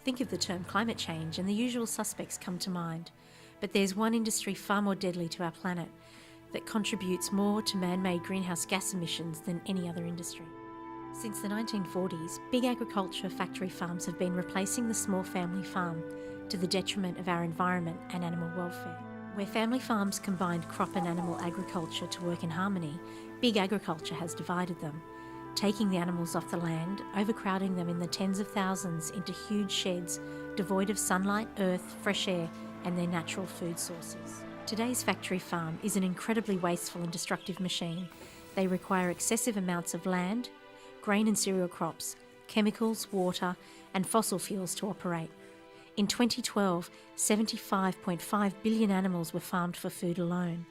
Think of the term climate change and the usual suspects come to mind. But there's one industry far more deadly to our planet that contributes more to man-made greenhouse gas emissions than any other industry. Since the 1940s, big agriculture factory farms have been replacing the small family farm to the detriment of our environment and animal welfare. Where family farms combined crop and animal agriculture to work in harmony, big agriculture has divided them, taking the animals off the land, overcrowding them in the tens of thousands into huge sheds devoid of sunlight, earth, fresh air, and their natural food sources. Today's factory farm is an incredibly wasteful and destructive machine. They require excessive amounts of land, grain and cereal crops, chemicals, water, and fossil fuels to operate. In 2012, 75.5 billion animals were farmed for food alone.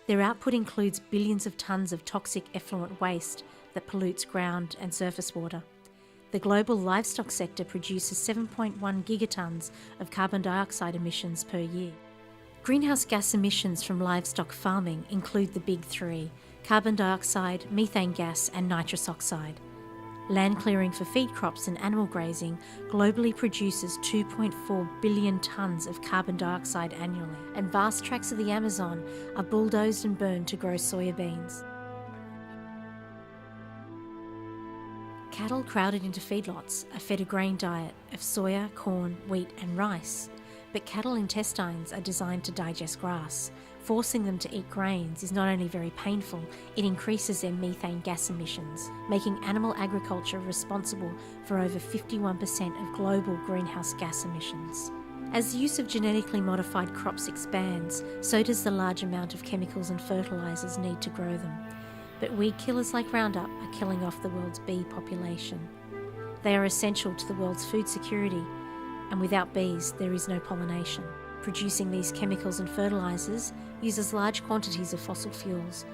Their output includes billions of tonnes of toxic effluent waste that pollutes ground and surface water. The global livestock sector produces 7.1 gigatons of carbon dioxide emissions per year. Greenhouse gas emissions from livestock farming include the big three: carbon dioxide, methane gas, and nitrous oxide. Land clearing for feed crops and animal grazing globally produces 2.4 billion tonnes of carbon dioxide annually, and vast tracts of the Amazon are bulldozed and burned to grow soya beans. Cattle crowded into feedlots are fed a grain diet of soya, corn, wheat and rice, but cattle intestines are designed to digest grass. Forcing them to eat grains is not only very painful, it increases their methane gas emissions, making animal agriculture responsible for over 51% of global greenhouse gas emissions. As the use of genetically modified crops expands, so does the large amount of chemicals and fertilisers needed to grow them. But weed killers like Roundup are killing off the world's bee population. They are essential to the world's food security, and without bees, there is no pollination. Producing these chemicals and fertilisers uses large quantities of fossil fuels.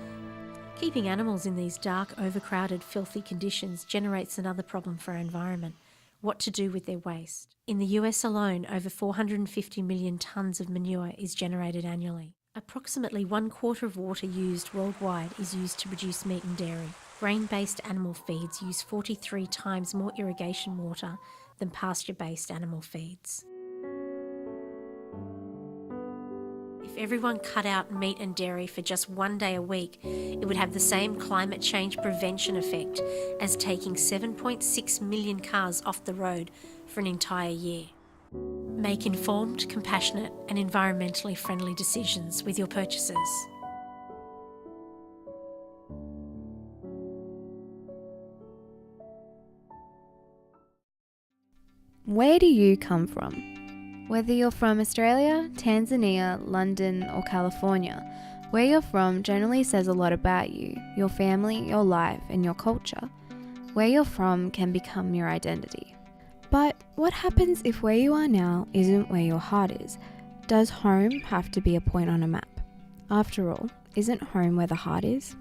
Keeping animals in these dark, overcrowded, filthy conditions generates another problem for our environment: what to do with their waste. In the US alone, over 450 million tonnes of manure is generated annually. Approximately 1/4 of water used worldwide is used to produce meat and dairy. Grain-based animal feeds use 43 times more irrigation water than pasture-based animal feeds. If everyone cut out meat and dairy for just one day a week, it would have the same climate change prevention effect as taking 7.6 million cars off the road for an entire year. Make informed, compassionate, and environmentally friendly decisions with your purchases. Where do you come from? Whether you're from Australia, Tanzania, London, or California, where you're from generally says a lot about you, your family, your life, and your culture. Where you're from can become your identity. But what happens if where you are now isn't where your heart is? Does home have to be a point on a map? After all, isn't home where the heart is?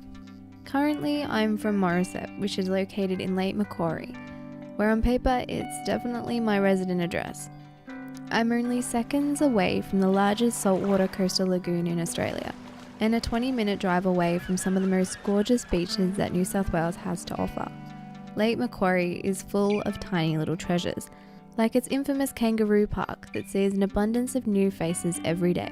Currently, I'm from Morisset, which is located in Lake Macquarie, where on paper it's definitely my resident address. I'm only seconds away from the largest saltwater coastal lagoon in Australia, and a 20-minute drive away from some of the most gorgeous beaches that New South Wales has to offer. Lake Macquarie is full of tiny little treasures, like its infamous kangaroo park that sees an abundance of new faces every day.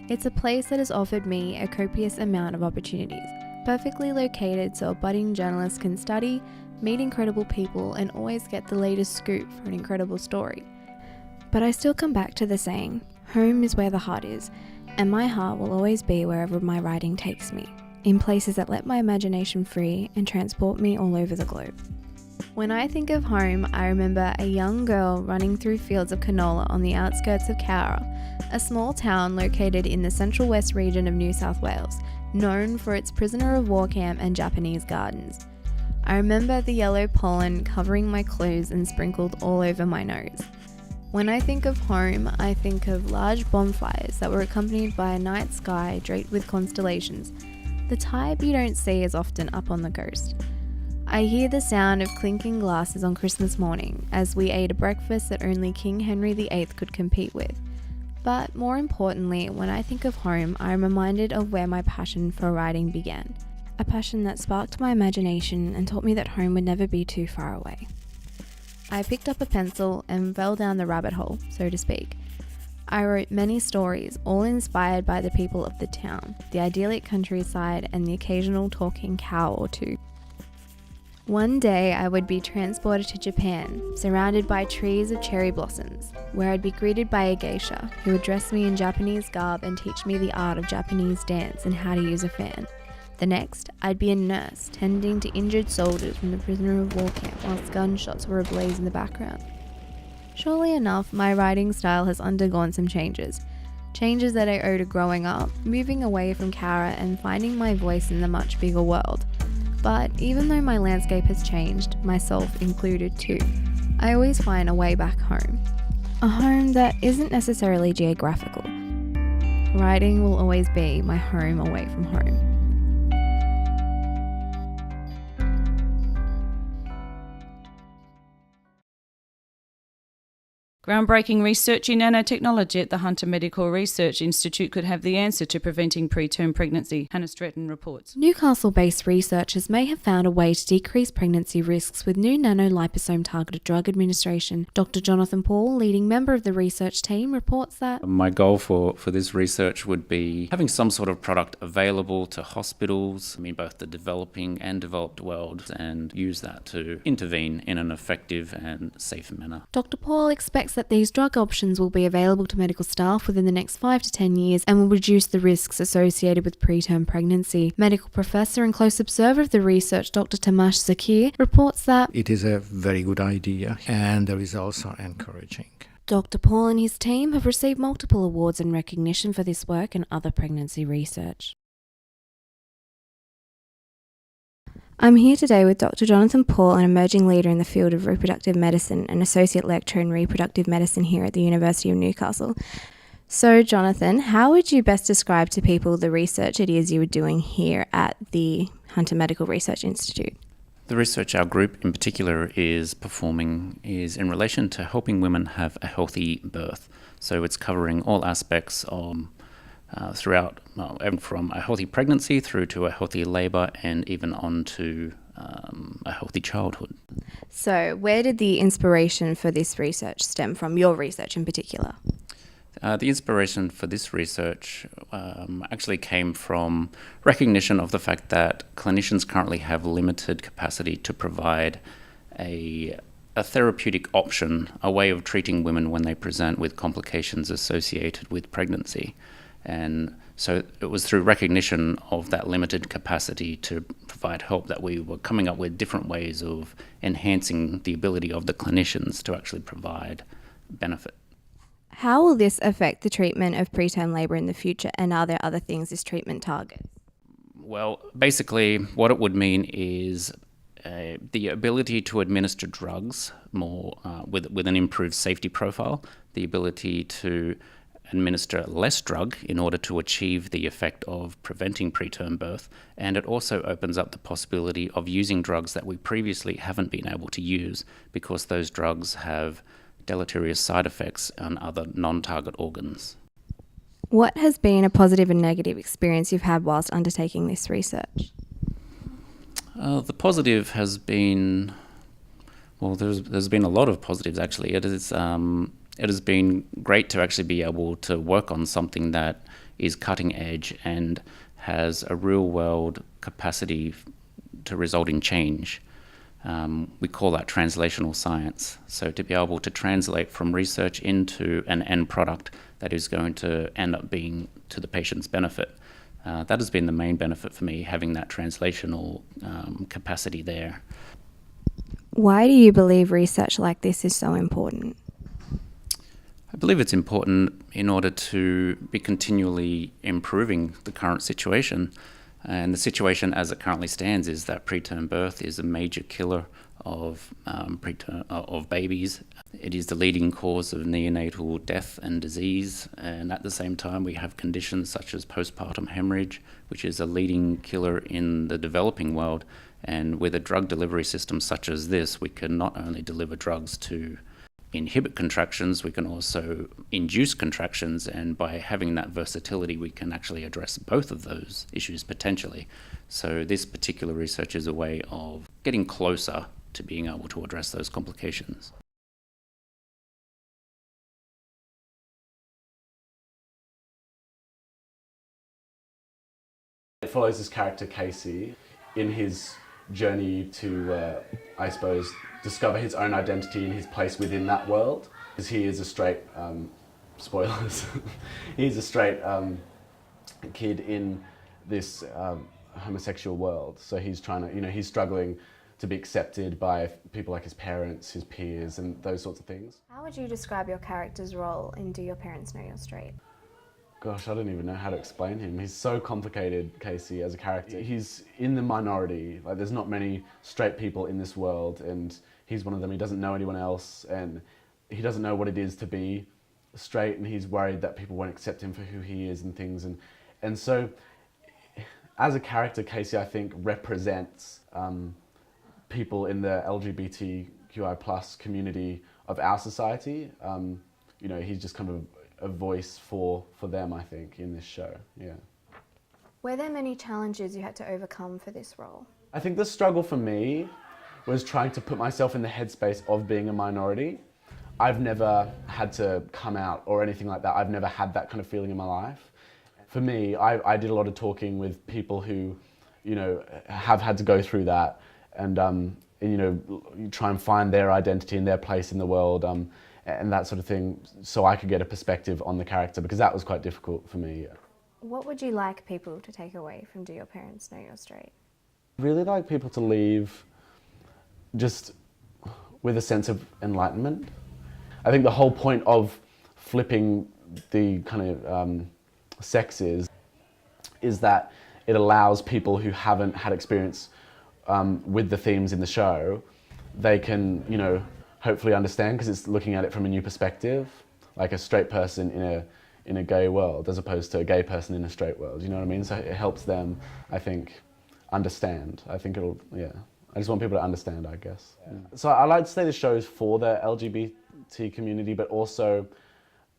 It's a place that has offered me a copious amount of opportunities, perfectly located so a budding journalist can study, meet incredible people, and always get the latest scoop for an incredible story. But I still come back to the saying, home is where the heart is, and my heart will always be wherever my writing takes me, in places that let my imagination free and transport me all over the globe. When I think of home, I remember a young girl running through fields of canola on the outskirts of Cowra, a small town located in the central west region of New South Wales, known for its prisoner of war camp and Japanese gardens. I remember the yellow pollen covering my clothes and sprinkled all over my nose. When I think of home, I think of large bonfires that were accompanied by a night sky draped with constellations, the type you don't see as often up on the coast. I hear the sound of clinking glasses on Christmas morning as we ate a breakfast that only King Henry VIII could compete with. But more importantly, when I think of home, I am reminded of where my passion for writing began. A passion that sparked my imagination and taught me that home would never be too far away. I picked up a pencil and fell down the rabbit hole, so to speak. I wrote many stories, all inspired by the people of the town, the idyllic countryside, and the occasional talking cow or two. One day I would be transported to Japan, surrounded by trees of cherry blossoms, where I'd be greeted by a geisha, who would dress me in Japanese garb and teach me the art of Japanese dance and how to use a fan. The next, I'd be a nurse, tending to injured soldiers from the prisoner of war camp whilst gunshots were ablaze in the background. Surely enough, my writing style has undergone some changes. Changes that I owe to growing up, moving away from Kara and finding my voice in the much bigger world. But even though my landscape has changed, myself included too, I always find a way back home. A home that isn't necessarily geographical. Writing will always be my home away from home. Groundbreaking research in nanotechnology at the Hunter Medical Research Institute could have the answer to preventing preterm pregnancy, Hannah Stretton reports. Newcastle-based researchers may have found a way to decrease pregnancy risks with new nanoliposome-targeted drug administration. Dr. Jonathan Paul, leading member of the research team, reports that my goal for this research would be having some sort of product available to hospitals, both the developing and developed world, and use that to intervene in an effective and safe manner. Dr. Paul expects that these drug options will be available to medical staff within the next 5 to 10 years and will reduce the risks associated with preterm pregnancy. Medical professor and close observer of the research, Dr. Tamash Zakir, reports that it is a very good idea and the results are encouraging. Dr. Paul and his team have received multiple awards and recognition for this work and other pregnancy research. I'm here today with Dr. Jonathan Paul, an emerging leader in the field of reproductive medicine and associate lecturer in reproductive medicine here at the University of Newcastle. So, Jonathan, how would you best describe to people the research it is you are doing here at the Hunter Medical Research Institute? The research our group in particular is performing is in relation to helping women have a healthy birth. So it's covering all aspects of throughout, from a healthy pregnancy through to a healthy labour and even on to a healthy childhood. So where did the inspiration for this research stem from, your research in particular? The inspiration for this research actually came from recognition of the fact that clinicians currently have limited capacity to provide a therapeutic option, a way of treating women when they present with complications associated with pregnancy. And so it was through recognition of that limited capacity to provide help that we were coming up with different ways of enhancing the ability of the clinicians to actually provide benefit. How will this affect the treatment of preterm labour in the future, and are there other things this treatment targets? Well, basically what it would mean is the ability to administer drugs more with an improved safety profile, the ability to administer less drug in order to achieve the effect of preventing preterm birth, and it also opens up the possibility of using drugs that we previously haven't been able to use because those drugs have deleterious side effects on other non-target organs. What has been a positive and negative experience you've had whilst undertaking this research? The positive has been, well, there's been a lot of positives actually. It has been great to actually be able to work on something that is cutting edge and has a real world capacity to result in change. We call that translational science. So to be able to translate from research into an end product that is going to end up being to the patient's benefit. That has been the main benefit for me, having that translational capacity there. Why do you believe research like this is so important? I believe it's important in order to be continually improving the current situation. And the situation as it currently stands is that preterm birth is a major killer of babies. It is the leading cause of neonatal death and disease. And at the same time, we have conditions such as postpartum hemorrhage, which is a leading killer in the developing world. And with a drug delivery system such as this, we can not only deliver drugs to inhibit contractions, we can also induce contractions, and by having that versatility we can actually address both of those issues potentially. So this particular research is a way of getting closer to being able to address those complications. It follows this character Casey in his journey to, I suppose, discover his own identity and his place within that world. Because he is a straight, spoilers, he's a straight kid in this homosexual world. So he's trying to, he's struggling to be accepted by people like his parents, his peers, and those sorts of things. How would you describe your character's role in Do Your Parents Know You're Straight? Gosh, I don't even know how to explain him. He's so complicated, Casey, as a character. He's in the minority. Like, there's not many straight people in this world, and he's one of them. He doesn't know anyone else, and he doesn't know what it is to be straight, and he's worried that people won't accept him for who he is and things. And so, as a character, Casey, I think, represents people in the LGBTQI+ community of our society. He's just kind of a voice for them, I think, in this show, yeah. Were there many challenges you had to overcome for this role? I think the struggle for me was trying to put myself in the headspace of being a minority. I've never had to come out or anything like that. I've never had that kind of feeling in my life. For me, I did a lot of talking with people who, have had to go through that and try and find their identity and their place in the world. And that sort of thing, so I could get a perspective on the character, because that was quite difficult for me. What would you like people to take away from Do Your Parents Know You're Straight? I'd really like people to leave just with a sense of enlightenment. I think the whole point of flipping the kind of sexes is that it allows people who haven't had experience with the themes in the show, they can, hopefully understand, because it's looking at it from a new perspective, like a straight person in a gay world as opposed to a gay person in a straight world, you know what I mean? So it helps them, I think, understand. I think I just want people to understand, I guess. Yeah. So I like to say the show is for the LGBT community, but also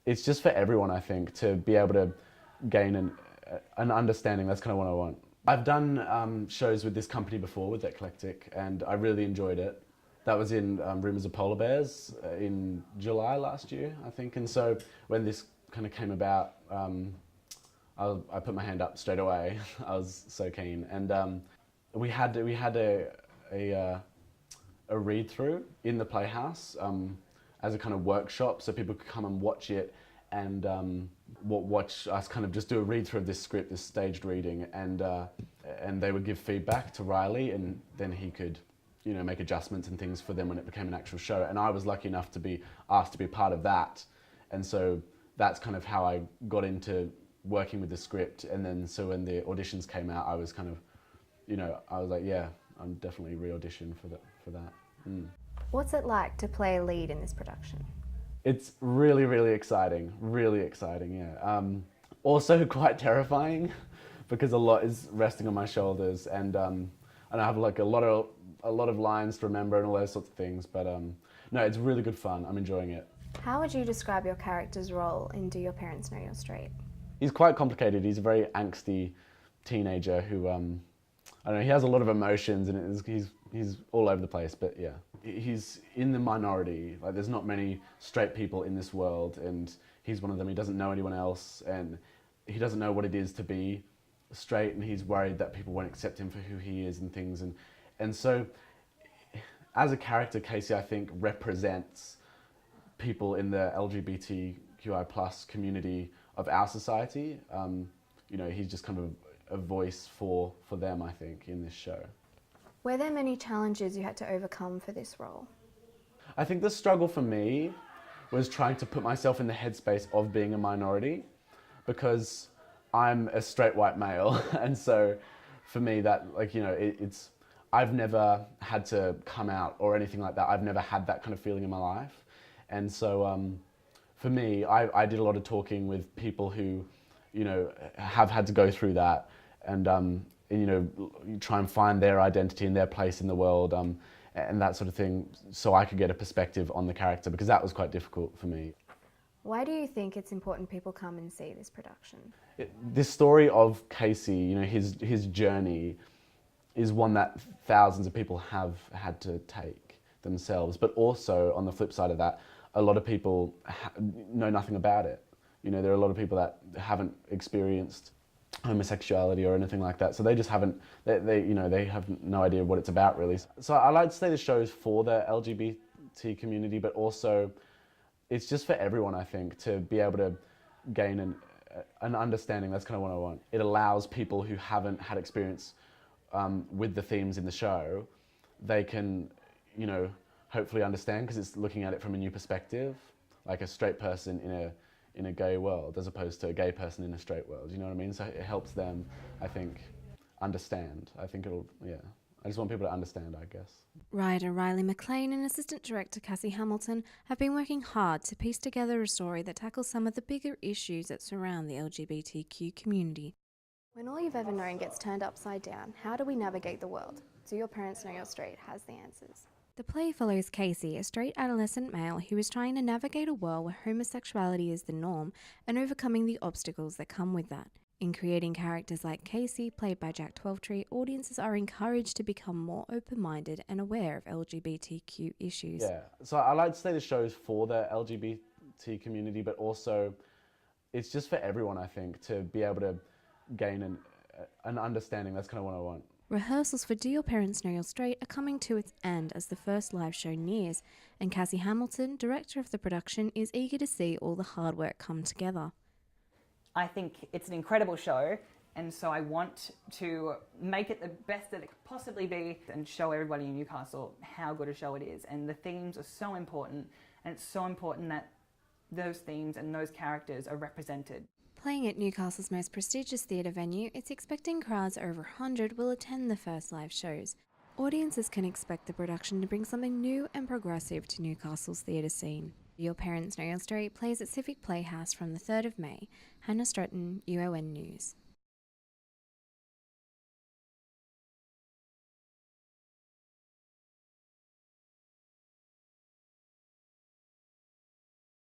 it's just for everyone, I think, to be able to gain an understanding. That's kind of what I want. I've done shows with this company before, with Eclectic, and I really enjoyed it. That was in Rumours of Polar Bears in July last year, I think. And so when this kind of came about, I put my hand up straight away. I was so keen. And we had a read-through in the Playhouse as a kind of workshop, so people could come and watch it and watch us kind of just do a read-through of this script, this staged reading, and they would give feedback to Riley, and then he could make adjustments and things for them when it became an actual show. And I was lucky enough to be asked to be part of that. And so that's kind of how I got into working with the script. And then so when the auditions came out, I was kind of, I was like, yeah, I'm definitely re-auditioned for that. Mm. What's it like to play a lead in this production? It's really, really exciting, yeah. Also quite terrifying because a lot is resting on my shoulders, and I have like a lot of lines to remember and all those sorts of things, but no, it's really good fun. I'm enjoying it. How would you describe your character's role in Do Your Parents Know You're Straight? He's quite complicated. He's a very angsty teenager who, I don't know, he has a lot of emotions, and he's all over the place, but yeah. He's in the minority. Like, there's not many straight people in this world, and he's one of them. He doesn't know anyone else, and he doesn't know what it is to be straight, and he's worried that people won't accept him for who he is and things. And so, as a character, Casey, I think, represents people in the LGBTQI+ community of our society. He's just kind of a voice for them, I think, in this show. Were there many challenges you had to overcome for this role? I think the struggle for me was trying to put myself in the headspace of being a minority, because I'm a straight white male, and so for me that, I've never had to come out or anything like that. I've never had that kind of feeling in my life. And so for me, I did a lot of talking with people who, have had to go through that, and try and find their identity and their place in the world, and that sort of thing, so I could get a perspective on the character, because that was quite difficult for me. Why do you think it's important people come and see this production? This story of Casey, his journey is one that thousands of people have had to take themselves. But also, on the flip side of that, a lot of people know nothing about it. You know, there are a lot of people that haven't experienced homosexuality or anything like that, so they just haven't, they have no idea what it's about, really. So I like to say the show's for the LGBT community, but also it's just for everyone, I think, to be able to gain an understanding. That's kind of what I want. It allows people who haven't had experience with the themes in the show, they can, hopefully understand, because it's looking at it from a new perspective, like a straight person in a gay world as opposed to a gay person in a straight world. You know what I mean? So it helps them, I think, understand. I think I just want people to understand, I guess. Writer Riley McLean and Assistant Director Cassie Hamilton have been working hard to piece together a story that tackles some of the bigger issues that surround the LGBTQ community. When all you've ever known gets turned upside down, how do we navigate the world? Do Your Parents Know You're Straight has the answers. The play follows Casey, a straight adolescent male who is trying to navigate a world where homosexuality is the norm and overcoming the obstacles that come with that. In creating characters like Casey, played by Jack Twelvetree, audiences are encouraged to become more open-minded and aware of LGBTQ issues. Yeah, so I like to say the show's for the LGBT community, but also it's just for everyone, I think, to be able to gain an understanding. That's kind of what I want. Rehearsals for Do Your Parents Know You're Straight are coming to its end as the first live show nears, and Cassie Hamilton, director of the production, is eager to see all the hard work come together. I think it's an incredible show, and so I want to make it the best that it could possibly be and show everybody in Newcastle how good a show it is. And the themes are so important, and it's so important that those themes and those characters are represented. Playing at Newcastle's most prestigious theatre venue, it's expecting crowds over 100 will attend the first live shows. Audiences can expect the production to bring something new and progressive to Newcastle's theatre scene. Your Parents Know You're Straight plays at Civic Playhouse from the 3rd of May. Hannah Stretton, UON News.